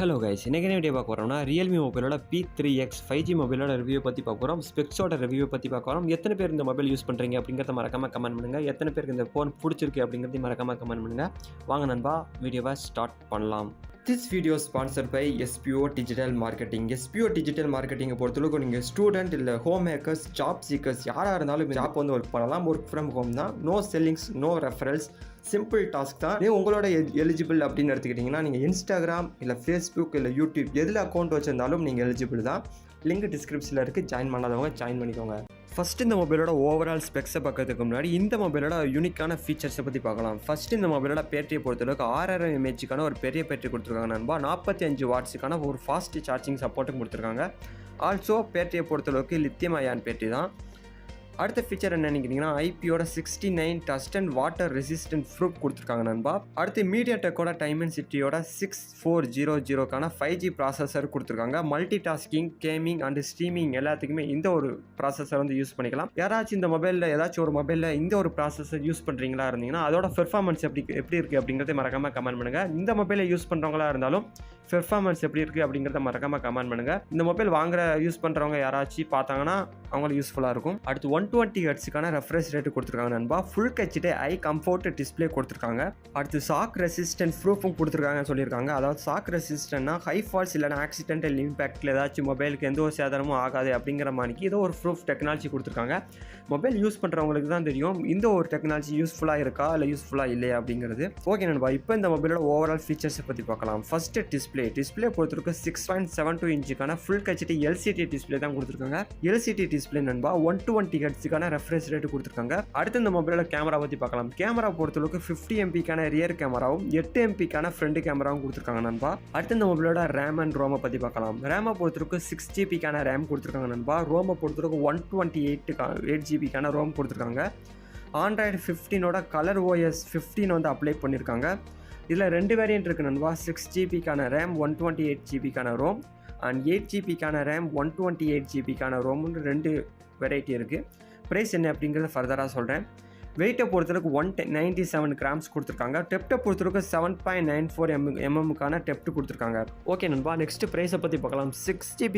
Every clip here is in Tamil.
ஹலோ கைஸ், இன்றைக்கி வீடியோ பார்க்க போகிறோம்னா ரியல்மி மொபைலோட P3X 5G மொபைலோட ரிவ்யூ பற்றி பார்க்க போகிறோம். ஸ்பெக்ஸோட ரிவ்யூ பற்றி பார்க்க போகிறோம். எத்தனை பேர் இந்த மொபைல் யூஸ் பண்ணுறீங்க அப்படிங்கிறத மறக்காமல் கமெண்ட் பண்ணுங்கள். எத்தனை பேருக்கு இந்த ஃபோன் பிடிச்சிருக்கு அப்படிங்கிறதையும் மறக்காமல் கமெண்ட் பண்ணுங்கள். வாங்க நண்பா, வீடியோவை ஸ்டார்ட் பண்ணலாம். This video sponsor by SPO digital marketing. SPO digital மார்க்கெட்டிங்கை பொறுத்தளவுக்கு நீங்கள் ஸ்டூடெண்ட் இல்லை ஹோம் மேக்கர்ஸ், ஜாப் சீக்கர்ஸ் யாராக இருந்தாலும் ஜாப் வந்து ஒர்க் பண்ணலாம். ஒர்க் ஃப்ரம் ஹோம் தான். No sellings, no referrals, simple task தான். நீங்கள் உங்களோட எலிஜிபிள் அப்படின்னு எடுத்துக்கிட்டிங்கன்னா நீங்கள் இன்ஸ்டாகிராம் இல்லை ஃபேஸ்புக் இல்லை யூடியூப் எதில் அக்கௌண்ட் வச்சுருந்தாலும் நீங்கள் எலிஜிபிள் தான். லிங்க் டிஸ்கிரிப்ஷனில் இருக்குது. ஜாயின் பண்ணாதவங்க ஜாயின் பண்ணிக்கோங்க. ஃபஸ்ட்டு இந்த மொபைலோட ஓவரால் ஸ்பெக்ஸை பார்க்கறதுக்கு முன்னாடி இந்த மொபைலோட யூனிக்கான ஃபீச்சர்ஸை பற்றி பார்க்கலாம். ஃபஸ்ட்டு இந்த மொபைலோட பேட்டரியை பொறுத்தளவுக்கு 6000 mAh ஒரு பெரிய பேட்டரி கொடுத்துருக்காங்க நண்பா. 45 வாட்ஸுக்கான ஒரு ஃபாஸ்ட் சார்ஜிங் சப்போர்ட்டும் கொடுத்துருக்காங்க. ஆல்சோ பேட்டரியை பொறுத்தளவுக்கு லித்தியம் அயான் பேட்டரி தான். அடுத்த ஃபீச்சர் என்ன நினைக்கிறீங்கன்னா ஐபியோட 69 dust and water resistant proof கொடுத்துருக்காங்க நண்பா. அடுத்து மீடியாடெக்கோட டைமென்சிட்டியோட 6400க்கான 5G ப்ராசஸர் கொடுத்துருக்காங்க. Multi tasking, gaming and streaming எல்லாத்துக்குமே இந்த ஒரு ப்ராசஸர் வந்து யூஸ் பண்ணிக்கலாம். யாராச்சும் இந்த மொபைலில் ஏதாச்சும் ஒரு மொபைலில் இந்த ஒரு ப்ராசஸர் யூஸ் பண்ணுறீங்களா இருந்தீங்கன்னா அதோட பெர்ஃபார்மன்ஸ் எப்படி இருக்குது அப்படிங்கிறத மறக்காமல் கமெண்ட் பண்ணுங்கள். இந்த மொபைலை யூஸ் பண்ணுறவங்களா இருந்தாலும் பெர்ஃபார்மன்ஸ் எப்படி இருக்குது அப்படிங்கிறத மறக்காமல் கமெண்ட் பண்ணுங்கள். இந்த மொபைல் யூஸ் பண்ணுறவங்க யாராச்சும் பார்த்தாங்கன்னா அவங்களுக்கு யூஸ்ஃபுல்லாக இருக்கும். அடுத்து 120 ஹெர்ட்ஸுக்கான ரெஃப்ரெஷ் ரேட்டு கொடுத்துருக்காங்க நண்பா. Full HD eye comfort display கொடுத்துருக்காங்க. அடுத்து ஷாக் ரெசிஸ்டன்ட் ப்ரூஃபும் கொடுத்துருக்காங்கன்னு சொல்லியிருக்காங்க. அதாவது ஷாக் ரெசிஸ்டன்ட்னா ஹை ஃபால்ஸ் இல்லைனா ஆக்சிடென்டல் இம்பாக்டில் ஏதாச்சும் மொபைலுக்கு எந்த ஒரு சேதாரமும் ஆகாது அப்படிங்கிற மாதிரிக்கு ஏதோ ஒரு ப்ரூஃப் டெக்னாலஜி கொடுத்துருக்காங்க. மொபைல் யூஸ் பண்ணுறவங்களுக்கு தான் தெரியும் இந்த ஒரு டெக்னாலஜி யூஸ்ஃபுல்லாக இருக்கா இல்லை யூஸ்ஃபுல்லாக இல்லையா அப்படிங்கிறது. ஓகே நண்பா, இப்போ இந்த மொபைலோட ஓவரால் ஃபீச்சர்ஸை பற்றி பார்க்கலாம். ஃபஸ்ட்டு டிஸ்பிளே பொறுத்தவரைக்கும் 6.72 இன்ச்சுக்கான ஃபுல் ஹெச்டி LCD டிஸ்பிளே தான் கொடுத்துருக்காங்க. LCD டிஸ்பிளே நண்பா. 120 ஹெர்ட்ஸுக்கான ரெஃப்ரெஷ் ரேட்டு கொடுத்துருக்காங்க. அடுத்து இந்த மொபைலோட கேமரா பற்றி பார்க்கலாம். கேமரா பொறுத்தளவுக்கு 50 MP ரியர் கேமராவும் 8 MP ஃப்ரண்ட் கேமராவும் கொடுத்துருக்காங்க நண்பா. அடுத்து இந்த மொபைலோட ரேம் அண்ட் ரோமை பற்றி பார்க்கலாம். ரேமை பொறுத்தளவுக்கு 6GB ரேம் கொடுத்துருக்காங்க நண்பா. ரோமை பொறுத்தளவுக்கு 128GB ரோம் கொடுத்துருக்காங்க. ஆண்ட்ராய்டு 15ஓட கலர் OS 15 வந்து அப்ளை பண்ணியிருக்காங்க. இதில் 2 வேரியன்ட் இருக்குது நண்பா. 6GB RAM, 128GB ROM and 8GB RAM, 128GB ரோம்னு 2 வெரைட்டி இருக்குது. ப்ரைஸ் என்ன அப்படிங்கிறத ஃபர்தராக சொல்கிறேன். வெயிட்டை பொறுத்தளவுக்கு 197 கிராம்ஸ் கொடுத்துருக்காங்க. டெப்ட்டை பொறுத்தளவுக்கு 7.94 mm டெப்ட் கொடுத்துருக்காங்க. ஓகே நண்பா, நெக்ஸ்ட் ப்ரைஸை பற்றி பார்க்கலாம். 6GB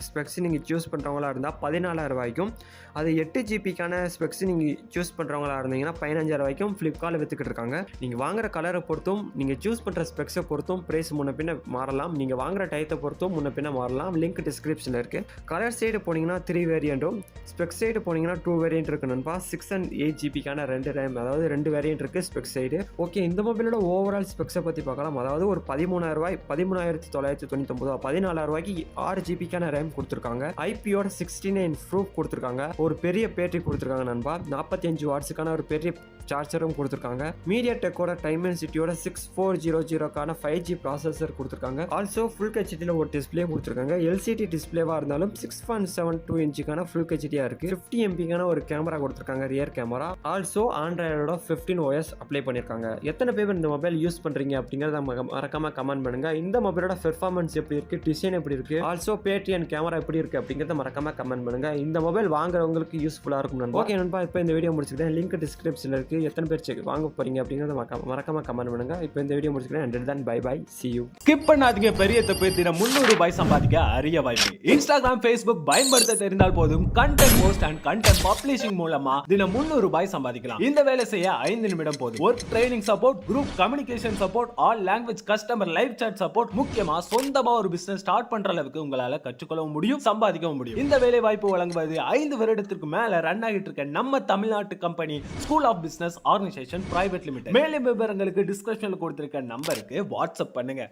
ஸ்பெக்ஸ் நீங்கள் சூஸ் பண்ணுறவங்களா இருந்தால் 14,000 ரூபாய்க்கும், அது 8GB ஸ்பெக்ஸ் நீங்கள் சூஸ் பண்ணுறவங்களா இருந்தீங்கன்னா 15,000 ரூபாய்க்கும் ஃப்ளிப்கார்ட்டில் விற்றுக்கிட்டு இருக்காங்க. நீங்கள் வாங்குற கலரை பொறுத்தும் நீங்கள் சூஸ் பண்ணுற ஸ்பெக்ஸை பொறுத்தும் ப்ரைஸ் முன்ன பின்ன மாறலாம். நீங்கள் வாங்குற டயத்தை பொறுத்தும் முன்ன பின்ன மாறலாம். லிங்க் டிஸ்கிரிப்ஷனில் இருக்குது. கலர் சைடு போனீங்கன்னா 3 வேரியண்ட்டும், ஸ்பெக்ஸ் சைடு போனீங்கன்னா 2 வேரியண்ட் இருக்குது நண்பா. 6 and 8GB 2 ரேம், அதாவது 2 வேரியன்ட் இருக்குது ஸ்பெக்ஸ் சைடு. ஓகே, இந்த மொபைலோட ஓவரால் ஸ்பெக்ஸை பற்றி பார்க்கலாம். அதாவது ஒரு 13,000 ரூபாய், 13,999, 14,000 ரூபாய்க்கு 6GB ரேம் கொடுத்துருக்காங்க. ஐபியோட 69 ப்ரூஃப் கொடுத்துருக்காங்க. ஒரு பெரிய பேட்டரி கொடுத்துருக்காங்க நண்பா. 45 வாட்ஸுக்கான ஒரு பெரிய சார்ஜரும் கொடுத்துருக்காங்க. மீடியாடெக்கோட டைமென்சிட்டியோட 6400க்கான 5G ப்ராசஸர் கொடுத்துருக்காங்க. ஆல்சோ ஃபுல் ஹெச்டியில் ஒரு டிஸ்பிளே கொடுத்துருக்காங்க. LCD டிஸ்பிளேவாக இருந்தாலும் 6.72 இன்ச்சுக்கான ஃபுல் ஹெச்டியாக இருக்குது. 50 MP ஒரு கேமரா கொடுத்துருக்காங்க, ரியர் கேமரா. ஆல்சோ ஆண்ட்ராய்டோட 15 OS அப்ளை பண்ணியிருக்காங்க. எத்தனை பேர் இந்த மொபைல் யூஸ் பண்ணுறீங்க அப்படிங்கிறத மறக்காமல் கமெண்ட் பண்ணுங்கள். இந்த மொபைலோட பெர்ஃபார்மன்ஸ் எப்படி இருக்குது, டிசைன் எப்படி இருக்குது, ஆல்சோ பேட்டரி அண்ட் கேமரா எப்படி இருக்குது அப்படிங்கிறத மறக்காமல் கமெண்ட் பண்ணுங்கள். இந்த மொபைல் வாங்குறவங்களுக்கு யூஸ்ஃபுல்லாக இருக்கும் நண்பா. ஓகே நண்பா, இப்போ இந்த வீடியோ முடிச்சுக்கிட்டேன். லிங்க் டிஸ்கிரிப்ஷனில் இருக்குது. எத்தனை பேர் வாங்க போகிறீங்க அப்படிங்கிறத மறக்காமல் கமெண்ட் பண்ணுங்கள். இப்போ இந்த வீடியோ முடிச்சுக்கிட்டேன். And then bye bye, see you. Skip பண்ணாதீங்க. பெரிய தப்பு. தினம் 300 ரூபாய் சம்பாதிக்க அரிய வாய்ப்பு. இன்ஸ்டாகிராம், ஃபேஸ்புக் பயன்படுத்த தெரிந்தால் போதும். Content post and content publishing மூலமா தினம் 300 ரூபாய் சம்பாதிக்கலாம். இந்த வேலை செய்ய 5 நிமிடம் போதும். Work training support, group communication support, all language customer live chat support, முக்கியமா சொந்தமா ஒரு பிசினஸ் ஸ்டார்ட் பண்ற அளவுக்கு உங்களால கற்றுக்கொள்ளவும் முடியும், சம்பாதிக்கவும் முடியும். இந்த வேலை வாய்ப்பு வழங்குவது 5 வருடத்திற்கு மேல ரன் ஆகிட்டு இருக்க நம்ம தமிழ்நாட்டு company school of business organisation private limited. மேலும் விவரங்களுக்கு டிஸ்கிரிப்ஷன்ல கொடுத்திருக்க நம்பருக்கு வாட்ஸ்அப் பண்ணுங்க.